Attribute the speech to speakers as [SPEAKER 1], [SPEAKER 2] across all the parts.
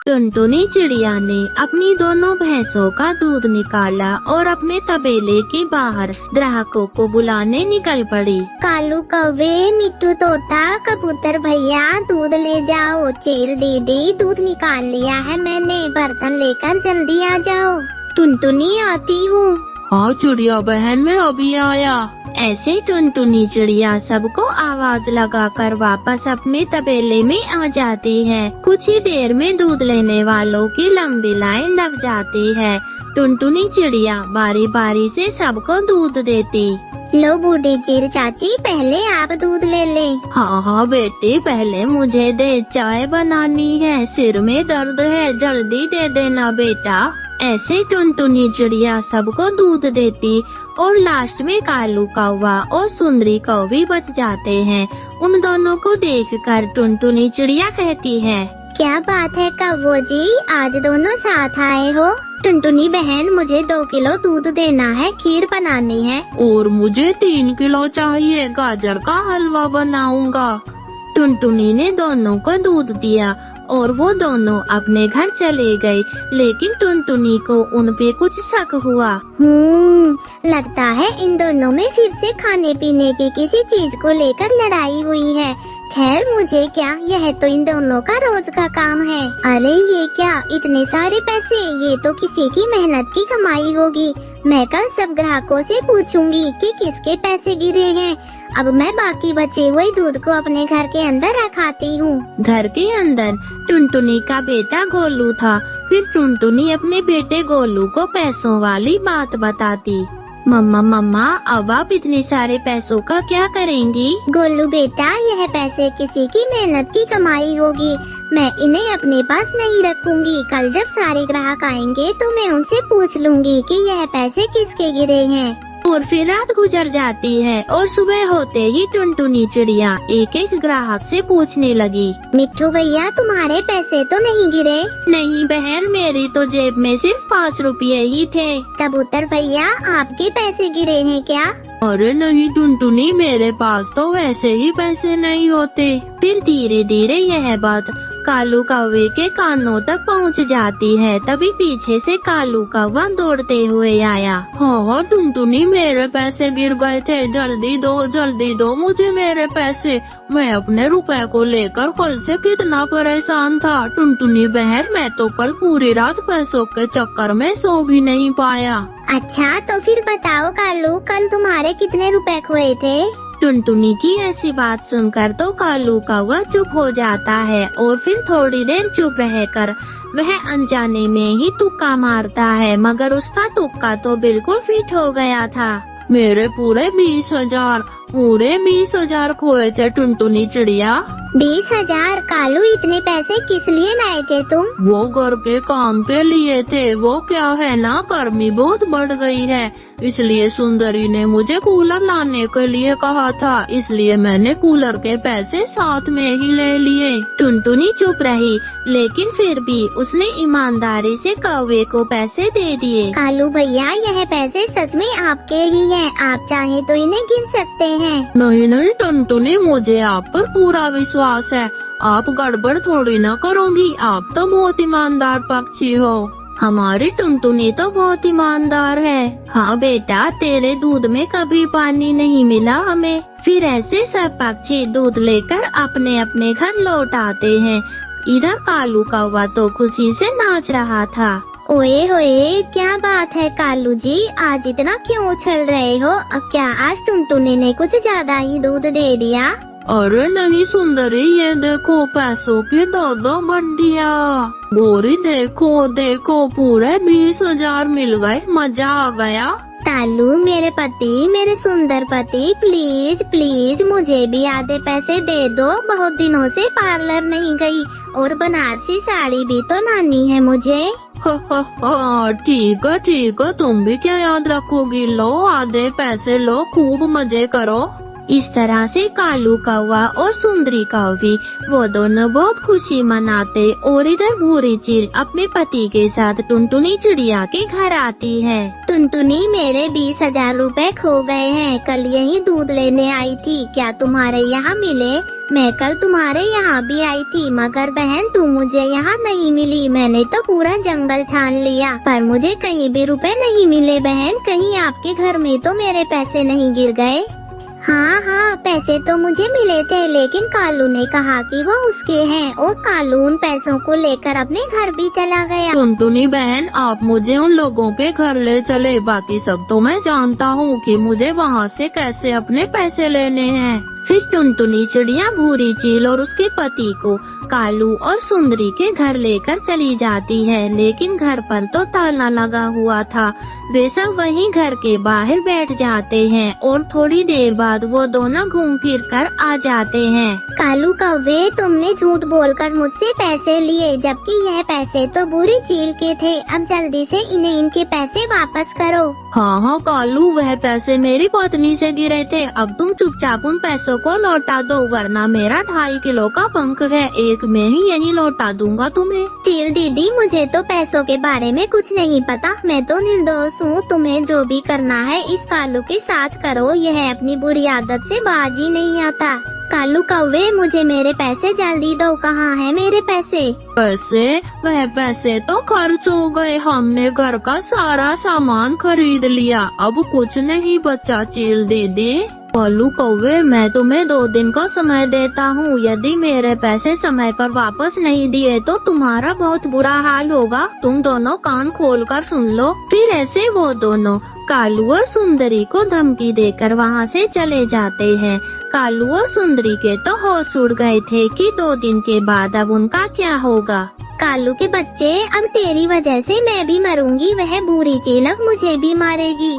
[SPEAKER 1] टुनटुनी चिड़िया ने अपनी दोनों भैंसों का दूध निकाला और अपने तबेले के बाहर ग्राहकों को बुलाने निकल पड़ी।
[SPEAKER 2] कालू कौवे, मिट्टू तोता, कबूतर भैया, दूध ले जाओ। चेल दीदी, दूध निकाल लिया है मैंने, बर्तन लेकर जल्दी आ जाओ। टुनटुनी, आती हूँ।
[SPEAKER 1] हाँ चिड़िया बहन, मैं अभी आया। ऐसे टुनटुनी चिड़िया सबको आवाज लगाकर वापस अपने तबेले में आ जाती है। कुछ ही देर में दूध लेने वालों की लंबी लाइन लग जाती है। टुनटुनी चिड़िया बारी बारी से सबको दूध देती।
[SPEAKER 2] लो बूढ़ी चिर चाची, पहले आप दूध ले ले।
[SPEAKER 1] हाँ हाँ बेटी, पहले मुझे दे, चाय बनानी है, सिर में दर्द है, जल्दी दे देना बेटा। ऐसे टुनटुनी चिड़िया सबको दूध देती और लास्ट में कालू कौवा और सुंदरी कौवी बच जाते हैं। उन दोनों को देखकर टुनटुनी चिड़िया कहती है,
[SPEAKER 2] क्या बात है कौवो जी, आज दोनों साथ आए हो। टुनटुनी बहन, मुझे 2 किलो दूध देना है, खीर बनानी है।
[SPEAKER 1] और मुझे 3 किलो चाहिए, गाजर का हलवा बनाऊंगा। टुनटुनी ने दोनों को दूध दिया और वो दोनों अपने घर चले गए। लेकिन टुनटुनी को उन पे कुछ शक हुआ।
[SPEAKER 2] लगता है इन दोनों में फिर से खाने पीने की किसी चीज को लेकर लड़ाई हुई है। खैर मुझे क्या, यह तो इन दोनों का रोज का काम है। अरे ये क्या, इतने सारे पैसे, ये तो किसी की मेहनत की कमाई होगी। मैं कल सब ग्राहकों से पूछूंगी कि किसके पैसे गिरे हैं। अब मैं बाकी बचे हुए दूध को अपने घर के अंदर रखाती हूँ। घर के अंदर टुनटुनी का बेटा गोलू था। फिर टुनटुनी अपने बेटे गोलू को पैसों वाली बात बताती। मम्मा, अब आप इतने सारे पैसों का क्या करेंगी? गोलू बेटा, यह पैसे किसी की मेहनत की कमाई होगी। मैं इन्हें अपने पास नहीं रखूंगी। कल जब सारे ग्राहक आएंगे तो मैं उनसे पूछ लूंगी कि यह पैसे किसके गिरे हैं।
[SPEAKER 1] और फिर रात गुजर जाती है और सुबह होते ही टुनटुनी चिड़िया एक एक ग्राहक से पूछने लगी,
[SPEAKER 2] मिट्ठू भैया, तुम्हारे पैसे तो नहीं गिरे?
[SPEAKER 1] नहीं बहन, मेरी तो जेब में सिर्फ 5 रुपये ही थे।
[SPEAKER 2] कबूतर भैया, आपके पैसे गिरे हैं क्या?
[SPEAKER 1] अरे नहीं टुनटुनी, मेरे पास तो वैसे ही पैसे नहीं होते। फिर धीरे धीरे यह बात कालू कौवे के कानों तक पहुंच जाती है। तभी पीछे से कालू कौवा दौड़ते हुए आया। हाँ टुनटुनी, मेरे पैसे गिर गए थे, जल्दी दो मुझे मेरे पैसे। मैं अपने रुपए को लेकर कल से कितना परेशान था। टुनटुनी बहन, मैं तो कल पूरी रात पैसों के चक्कर में सो भी नहीं पाया।
[SPEAKER 2] अच्छा तो फिर बताओ कालू, कल तुम्हारे कितने रुपए खोए थे?
[SPEAKER 1] टुनटुनी की ऐसी बात सुनकर तो कालू कौवा चुप हो जाता है और फिर थोड़ी देर चुप रहकर वह अनजाने में ही तुक्का मारता है। मगर उसका तुक्का तो बिल्कुल फिट हो गया था। मेरे पूरे 20,000 खोए थे टुनटुनी चिड़िया।
[SPEAKER 2] 20,000? कालू, इतने पैसे किस लिए लाए थे तुम?
[SPEAKER 1] वो घर के काम के लिए थे। वो क्या है ना, गर्मी बहुत बढ़ गई है, इसलिए सुंदरी ने मुझे कूलर लाने के लिए कहा था, इसलिए मैंने कूलर के पैसे साथ में ही ले लिए। टुनटुनी चुप रही, लेकिन फिर भी उसने ईमानदारी से कौवे को पैसे दे दिए।
[SPEAKER 2] कालू भैया, यह पैसे सच में आपके ही हैं, आप चाहे तो इन्हें गिन सकते हैं।
[SPEAKER 1] नहीं टुनटुनी, मुझे आप पर पूरा विश्वास है। आप गड़बड़ थोड़ी ना करोगी, आप तो बहुत ईमानदार पक्षी हो। हमारी टुनटुनी तो बहुत ईमानदार है। हाँ बेटा, तेरे दूध में कभी पानी नहीं मिला हमें। फिर ऐसे सब पक्षी दूध लेकर अपने अपने घर लौट आते हैं। इधर कालू कौवा तो खुशी से नाच रहा था।
[SPEAKER 2] ओए होए, क्या बात है कालू जी, आज इतना क्यों उछल रहे हो? अब क्या आज टुनटुनी ने कुछ ज्यादा ही दूध दे दिया?
[SPEAKER 1] अरे नहीं सुंदरी, ये देखो पैसों की 2 बंडिया। गोरी देखो पूरे 20,000 मिल गए, मजा आ गया।
[SPEAKER 2] कालू, मेरे पति, मेरे सुंदर पति, प्लीज मुझे भी आधे पैसे दे दो। बहुत दिनों से पार्लर नहीं गई और बनारसी साड़ी भी तो लानी है मुझे।
[SPEAKER 1] ठीक है, तुम भी क्या याद रखोगी। लो आधे पैसे लो, खूब मजे करो। इस तरह से कालू कौवा और सुंदरी कौवी वो दोनों बहुत खुशी मनाते और इधर भूरी चील अपने पति के साथ टुनटुनी चिड़िया के घर आती है।
[SPEAKER 2] टुनटुनी, मेरे 20,000 रुपए खो गए हैं। कल यही दूध लेने आई थी, क्या तुम्हारे यहाँ मिले? मैं कल तुम्हारे यहाँ भी आई थी, मगर बहन तुम मुझे यहाँ नहीं मिली। मैंने तो पूरा जंगल छान लिया पर मुझे कहीं भी रुपए नहीं मिले। बहन, कहीं आपके घर में तो मेरे पैसे नहीं गिर गए? हाँ, पैसे तो मुझे मिले थे, लेकिन कालू ने कहा कि वो उसके हैं और कालू उन पैसों को लेकर अपने घर भी चला गया।
[SPEAKER 1] टुनटुनी बहन, आप मुझे उन लोगों के घर ले चले, बाकी सब तो मैं जानता हूँ कि मुझे वहाँ से कैसे अपने पैसे लेने हैं। फिर टुनटुनी चिड़िया भूरी चील और उसके पति को कालू और सुंदरी के घर लेकर चली जाती है, लेकिन घर पर तो ताला लगा हुआ था। वे सब वहीं घर के बाहर बैठ जाते हैं और थोड़ी देर बाद वो दोनों घूम फिर कर आ जाते हैं।
[SPEAKER 2] कालू कौवे, तुमने झूठ बोलकर मुझसे पैसे लिए, जबकि यह पैसे तो भूरी चील के थे। अब जल्दी से इन्हें इनके पैसे वापस करो।
[SPEAKER 1] हाँ कालू, वह पैसे मेरी पत्नी से गिरे थे। अब तुम चुपचाप उन पैसों को लौटा दो, वरना मेरा 2.5 किलो का पंख है, एक मैं ही यही लौटा दूंगा तुम्हें।
[SPEAKER 2] चील दीदी, मुझे तो पैसों के बारे में कुछ नहीं पता, मैं तो निर्दोष हूँ। तुम्हें जो भी करना है इस कालू के साथ करो, यह अपनी बुरी आदत से बाज ही नहीं आता। कालू कौवे, मुझे मेरे पैसे जल्दी दो। कहाँ है मेरे पैसे?
[SPEAKER 1] वह पैसे तो खर्च हो गए, हमने घर का सारा सामान खरीद लिया, अब कुछ नहीं बचा चील दीदी। कालू कौवे, मैं तुम्हें 2 दिन का समय देता हूँ, यदि मेरे पैसे समय पर वापस नहीं दिए तो तुम्हारा बहुत बुरा हाल होगा। तुम दोनों कान खोलकर सुन लो। फिर ऐसे वो दोनों कालू और सुंदरी को धमकी देकर वहाँ से चले जाते हैं। कालू और सुंदरी के तो होश उड़ गए थे कि 2 दिन के बाद अब उनका क्या होगा।
[SPEAKER 2] कालू के बच्चे, अब तेरी वजह से मैं भी मरूंगी, वह बुरी चील अब मुझे भी मारेगी।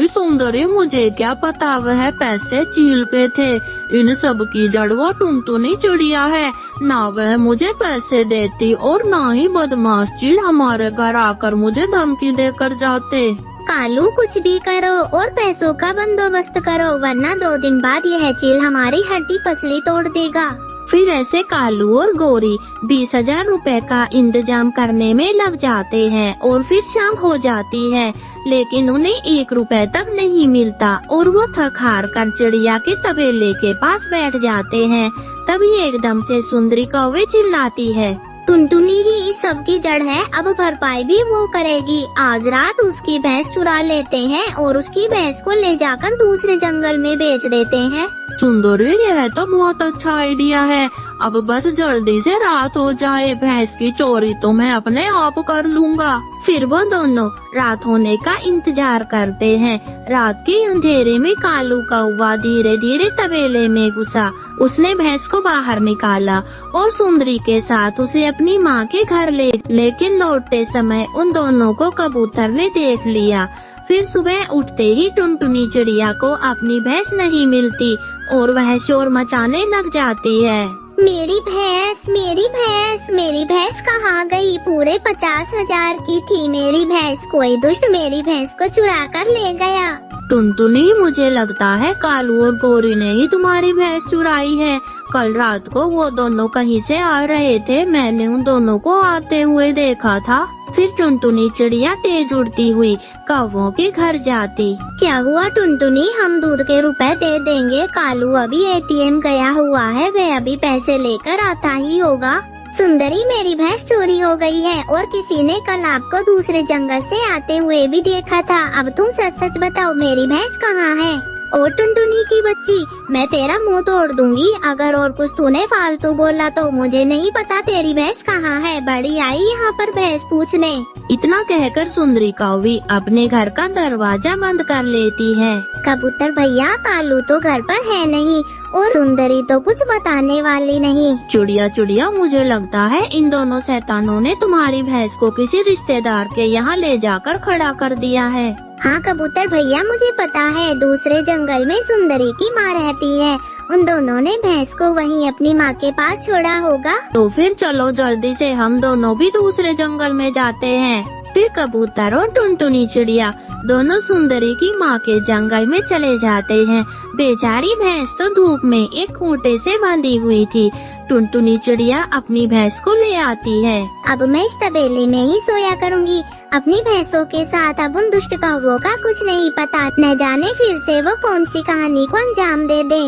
[SPEAKER 1] सुंदरी, मुझे क्या पता वह पैसे चील के थे। इन सब की जड़ वो टुनटुनी चिड़िया है। ना वह मुझे पैसे देती और ना ही बदमाश चील हमारे घर आकर मुझे धमकी देकर जाते।
[SPEAKER 2] कालू, कुछ भी करो और पैसों का बंदोबस्त करो, वरना 2 दिन बाद यह चील हमारी हड्डी पसली तोड़ देगा।
[SPEAKER 1] फिर ऐसे कालू और गोरी 20,000 रुपए का इंतजाम करने में लग जाते हैं और फिर शाम हो जाती है, लेकिन उन्हें 1 रुपए तक नहीं मिलता और वो थक हार कर चिड़िया के तबेले के पास बैठ जाते हैं। तभी एकदम से सुंदरी कौवे चिल्लाती है,
[SPEAKER 2] टुनटुनी ही इस सब की जड़ है, अब भरपाई भी वो करेगी। आज रात उसकी भैंस चुरा लेते हैं और उसकी भैंस को ले जाकर दूसरे जंगल में बेच देते हैं।
[SPEAKER 1] सुंदरी, यह तो बहुत अच्छा आइडिया है। अब बस जल्दी से रात हो जाए, भैंस की चोरी तो मैं अपने आप कर लूँगा। फिर वो दोनों रात होने का इंतजार करते हैं। रात के अंधेरे में कालू कौवा धीरे धीरे तबेले में घुसा। उसने भैंस को बाहर निकाला और सुंदरी के साथ उसे अपनी माँ के घर लेकिन लौटते समय उन दोनों को कबूतर ने देख लिया। फिर सुबह उठते ही टुनटुनी चिड़िया को अपनी भैंस नहीं मिलती और वह शोर मचाने लग जाती है।
[SPEAKER 2] मेरी भैंस, मेरी भैंस, मेरी भैंस कहाँ गई? पूरे 50,000 की थी मेरी भैंस, कोई दुष्ट मेरी भैंस को चुरा कर ले गया।
[SPEAKER 1] टुनटुनी, मुझे लगता है कालू और गोरी ने ही तुम्हारी भैंस चुराई है। कल रात को वो दोनों कहीं से आ रहे थे, मैंने उन दोनों को आते हुए देखा था। फिर टुनटुनी चिड़िया तेज उड़ती हुई कौवों के घर जाती।
[SPEAKER 2] क्या हुआ टुनटुनी, हम दूध के रुपए दे देंगे। कालू अभी ATM गया हुआ है, वह अभी पैसे लेकर आता ही होगा। सुंदरी, मेरी भैंस चोरी हो गई है और किसी ने कल आपको दूसरे जंगल से आते हुए भी देखा था। अब तुम सच सच बताओ, मेरी भैंस कहाँ है? ओ टुनटुनी की बच्ची, मैं तेरा मुंह तोड़ दूंगी अगर और कुछ तूने फालतू बोला तो। मुझे नहीं पता तेरी भैंस कहाँ है, बड़ी आई यहाँ पर भैंस पूछने।
[SPEAKER 1] इतना कहकर सुंदरी कौवी अपने घर का दरवाजा बंद कर लेती है।
[SPEAKER 2] कबूतर भैया, कालू तो घर पर है नहीं और सुंदरी तो कुछ बताने वाली नहीं।
[SPEAKER 1] चिड़िया, मुझे लगता है इन दोनों शैतानों ने तुम्हारी भैंस को किसी रिश्तेदार के यहाँ ले जाकर खड़ा कर दिया है।
[SPEAKER 2] हाँ कबूतर भैया, मुझे पता है, दूसरे जंगल में सुंदरी की माँ रहती है, उन दोनों ने भैंस को वहीं अपनी माँ के पास छोड़ा होगा।
[SPEAKER 1] तो फिर चलो जल्दी से हम दोनों भी दूसरे जंगल में जाते हैं। फिर कबूतर और टुनटुनी चिड़िया दोनों सुंदरी की माँ के जंगल में चले जाते हैं। बेचारी भैंस तो धूप में एक खूंटे से बंधी हुई थी। टुनटुनी चिड़िया अपनी भैंस को ले आती है।
[SPEAKER 2] अब मैं इस तबेले में ही सोया करूँगी अपनी भैंसों के साथ। अब उन दुष्ट कौवों का कुछ नहीं पता, न जाने फिर से वो कौन सी कहानी को अंजाम दे दे।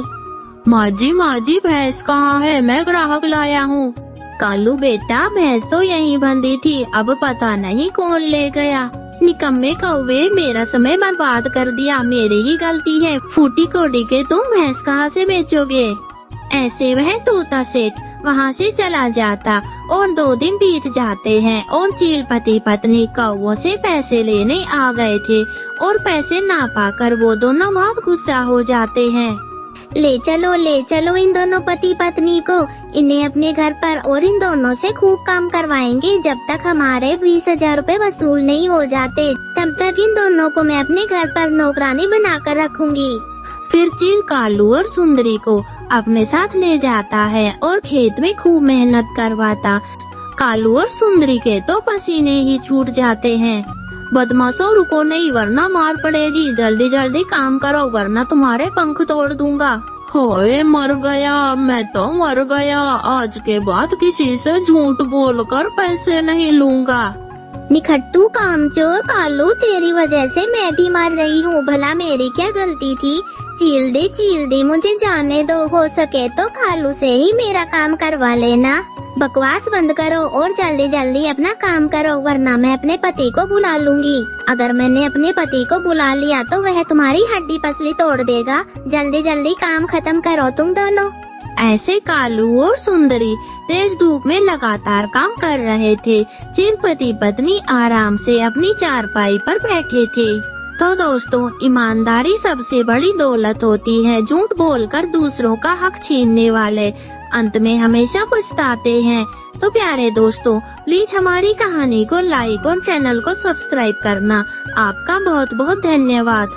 [SPEAKER 1] माँ जी भैंस कहाँ है? मैं ग्राहक लाया हूँ। कालू बेटा, भैंस तो यहीं बंधी थी, अब पता नहीं कौन ले गया। निकम्मे कौवे, मेरा समय बर्बाद कर दिया, मेरी ही गलती है। फूटी कोड़ी के तुम भैंस कहाँ से बेचोगे? ऐसे वह तोता सेठ वहाँ से चला जाता और 2 दिन बीत जाते हैं और चील पति पत्नी कौवों से पैसे लेने आ गए थे और पैसे ना पाकर वो दोनों बहुत गुस्सा हो जाते हैं।
[SPEAKER 2] ले चलो इन दोनों पति पत्नी को, इन्हें अपने घर पर और इन दोनों से खूब काम करवाएंगे। जब तक हमारे 20,000 रुपए वसूल नहीं हो जाते तब तक इन दोनों को मैं अपने घर पर नौकरानी बनाकर रखूंगी।
[SPEAKER 1] फिर चील कालू और सुंदरी को अपने साथ ले जाता है और खेत में खूब मेहनत करवाता। कालू और सुंदरी के तो पसीने ही छूट जाते हैं। बदमाशों, रुको नहीं वरना मार पड़ेगी, जल्दी जल्दी काम करो वरना तुम्हारे पंख तोड़ दूंगा। होए, मर गया, मैं तो मर गया। आज के बाद किसी से झूठ बोलकर पैसे नहीं लूंगा।
[SPEAKER 2] निखट्टू कामचोर कालू, तेरी वजह से मैं भी मर रही हूँ। भला मेरी क्या गलती थी? चील दे, मुझे जाने दो। हो सके तो कालू से ही मेरा काम करवा लेना। बकवास बंद करो और जल्दी जल्दी अपना काम करो वरना मैं अपने पति को बुला लूंगी। अगर मैंने अपने पति को बुला लिया तो वह तुम्हारी हड्डी पसली तोड़ देगा। जल्दी जल्दी काम खत्म करो तुम दोनों।
[SPEAKER 1] ऐसे कालू और सुंदरी तेज धूप में लगातार काम कर रहे थे। चील पति पत्नी आराम से अपनी चारपाई पर बैठे थे। तो दोस्तों, ईमानदारी सबसे बड़ी दौलत होती है। झूठ बोलकर दूसरों का हक छीनने वाले अंत में हमेशा पछताते हैं। तो प्यारे दोस्तों, प्लीज हमारी कहानी को लाइक और चैनल को सब्सक्राइब करना। आपका बहुत बहुत धन्यवाद।